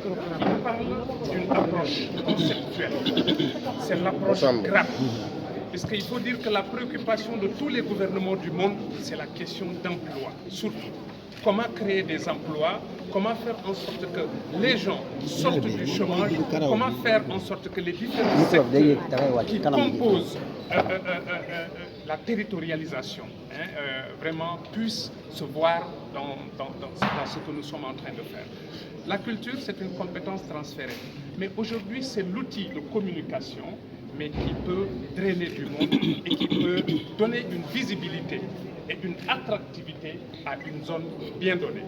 il parle d'une approche conceptuelle. C'est l'approche GRAP. Parce qu'il faut dire que la préoccupation de tous les gouvernements du monde, c'est la question d'emploi, surtout. Comment créer des emplois, comment faire en sorte que les gens sortent du chômage, comment faire en sorte que les différents secteurs qui composent la territorialisation vraiment puissent se voir dans ce que nous sommes en train de faire. La culture, c'est une compétence transférée, mais aujourd'hui, c'est l'outil de communication, mais qui peut drainer du monde et qui peut donner une visibilité et une attractivité à une zone bien donnée.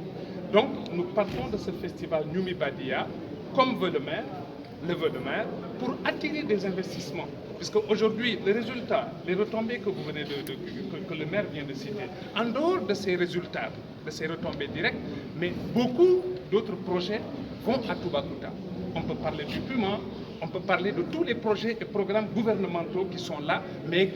Donc, nous partons de ce festival Ñumi Badia, comme veut le maire, pour attirer des investissements. Puisque aujourd'hui, les résultats, les retombées que vous venez que le maire vient de citer, en dehors de ces résultats, de ces retombées directes, mais beaucoup d'autres projets vont à Toubacouta. On peut parler du Puma, on peut parler de tous les projets et programmes gouvernementaux qui sont là, mais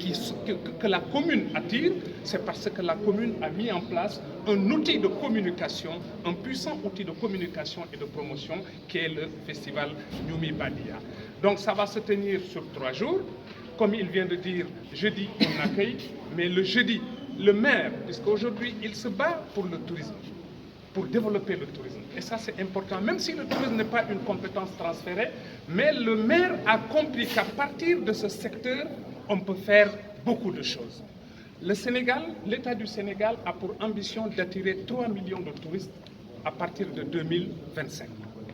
que la commune attire, c'est parce que la commune a mis en place un outil de communication, un puissant outil de communication et de promotion qui est le festival Ñumi Badia. Donc ça va se tenir sur 3 jours. Comme il vient de dire, jeudi on accueille, mais le jeudi, le maire, puisqu'aujourd'hui il se bat pour le tourisme, pour développer le tourisme. Et ça, c'est important, même si le tourisme n'est pas une compétence transférée, mais le maire a compris qu'à partir de ce secteur, on peut faire beaucoup de choses. Le Sénégal, l'État du Sénégal a pour ambition d'attirer 3 millions de touristes à partir de 2025.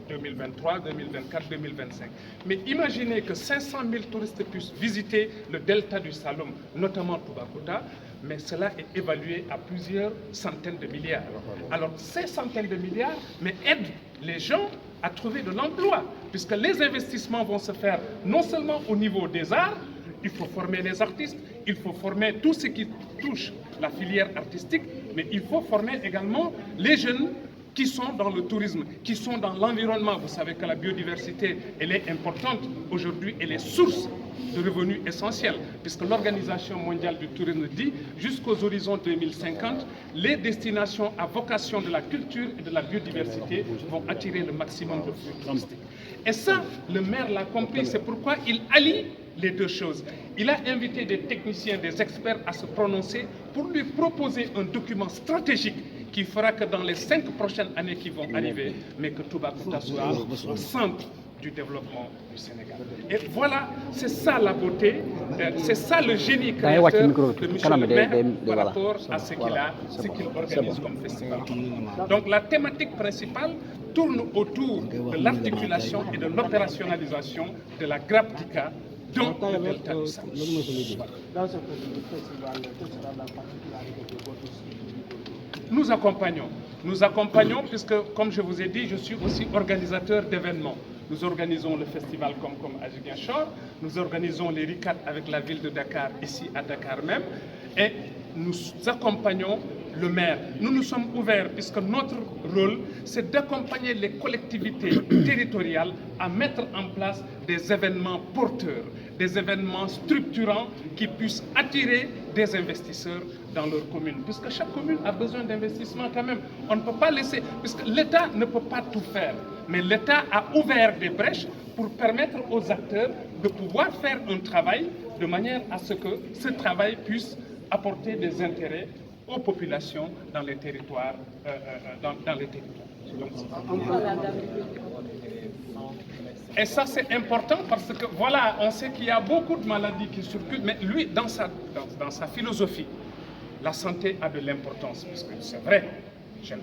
2023, 2024, 2025. Mais imaginez que 500 000 touristes puissent visiter le delta du Saloum, notamment Toubacouta, mais cela est évalué à plusieurs centaines de milliards. Alors ces centaines de milliards aident les gens à trouver de l'emploi, puisque les investissements vont se faire non seulement au niveau des arts, il faut former les artistes, il faut former tout ce qui touche la filière artistique, mais il faut former également les jeunes qui sont dans le tourisme, qui sont dans l'environnement. Vous savez que la biodiversité, elle est importante. Aujourd'hui, elle est source de revenus essentiels, puisque l'Organisation mondiale du tourisme dit jusqu'aux horizons 2050, les destinations à vocation de la culture et de la biodiversité vont attirer le maximum de flux touristiques. Et ça, le maire l'a compris, c'est pourquoi il allie les deux choses. Il a invité des techniciens, des experts à se prononcer pour lui proposer un document stratégique qui fera que dans les 5 prochaines années qui vont arriver, mais que Toubacouta soit au centre du développement du Sénégal. Et voilà, c'est ça la beauté, c'est ça le génie créateur de M. le maire par rapport à ce qu'il organise comme festival. Donc la thématique principale tourne autour de l'articulation et de l'opérationnalisation de la GRAPDICA dans le delta du Saloum. Dans ce festival, quelle sera la particularité de votre Nous accompagnons puisque, comme je vous ai dit, je suis aussi organisateur d'événements. Nous organisons le festival comme à Ziguinchor, nous organisons les RICAT avec la ville de Dakar, ici à Dakar même, et nous accompagnons le maire. Nous nous sommes ouverts puisque notre rôle, c'est d'accompagner les collectivités territoriales à mettre en place des événements porteurs, des événements structurants qui puissent attirer des investisseurs dans leur commune. Puisque chaque commune a besoin d'investissement quand même. On ne peut pas laisser, puisque l'État ne peut pas tout faire. Mais l'État a ouvert des brèches pour permettre aux acteurs de pouvoir faire un travail de manière à ce que ce travail puisse apporter des intérêts aux populations dans les territoires. Et ça, c'est important parce que, voilà, on sait qu'il y a beaucoup de maladies qui circulent, mais lui, dans sa philosophie, la santé a de l'importance, puisque c'est vrai,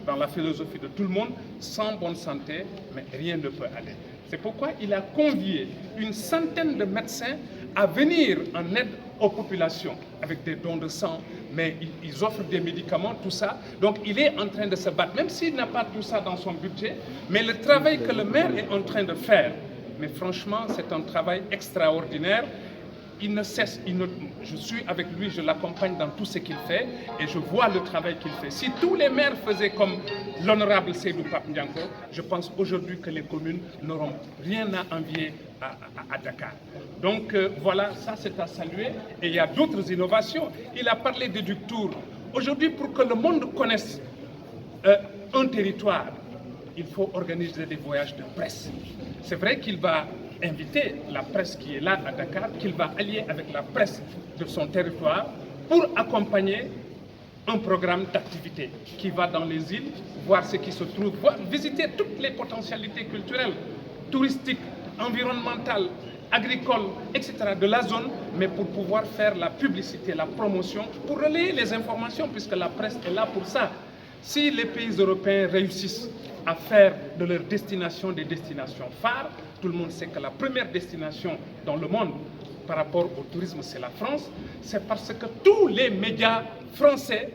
dans la philosophie de tout le monde, sans bonne santé, mais rien ne peut aller. C'est pourquoi il a convié une centaine de médecins à venir en aide aux populations avec des dons de sang, mais ils offrent des médicaments, tout ça. Donc il est en train de se battre, même s'il n'a pas tout ça dans son budget, mais le travail que le maire est en train de faire, mais franchement, c'est un travail extraordinaire. Il ne cesse, je suis avec lui, je l'accompagne dans tout ce qu'il fait et je vois le travail qu'il fait. Si tous les maires faisaient comme l'honorable Seydou Pape Ndianko, je pense aujourd'hui que les communes n'auront rien à envier à Dakar. Donc voilà, ça c'est à saluer. Et il y a d'autres innovations. Il a parlé d'Éductour. Aujourd'hui, pour que le monde connaisse un territoire, il faut organiser des voyages de presse. C'est vrai qu'il va inviter la presse qui est là à Dakar, qu'il va allier avec la presse de son territoire pour accompagner un programme d'activité qui va dans les îles, voir ce qui se trouve, visiter toutes les potentialités culturelles, touristiques, environnementales, agricoles, etc. de la zone, mais pour pouvoir faire la publicité, la promotion, pour relayer les informations, puisque la presse est là pour ça. Si les pays européens réussissent à faire de leur destination des destinations phares, tout le monde sait que la première destination dans le monde par rapport au tourisme, c'est la France, c'est parce que tous les médias français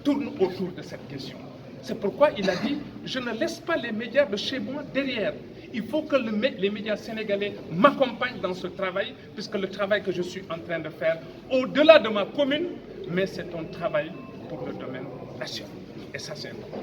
tournent autour de cette question. C'est pourquoi il a dit « Je ne laisse pas les médias de chez moi derrière. Il faut que les médias sénégalais m'accompagnent dans ce travail, puisque le travail que je suis en train de faire, au-delà de ma commune, mais c'est un travail pour le domaine national. » Et ça, c'est important.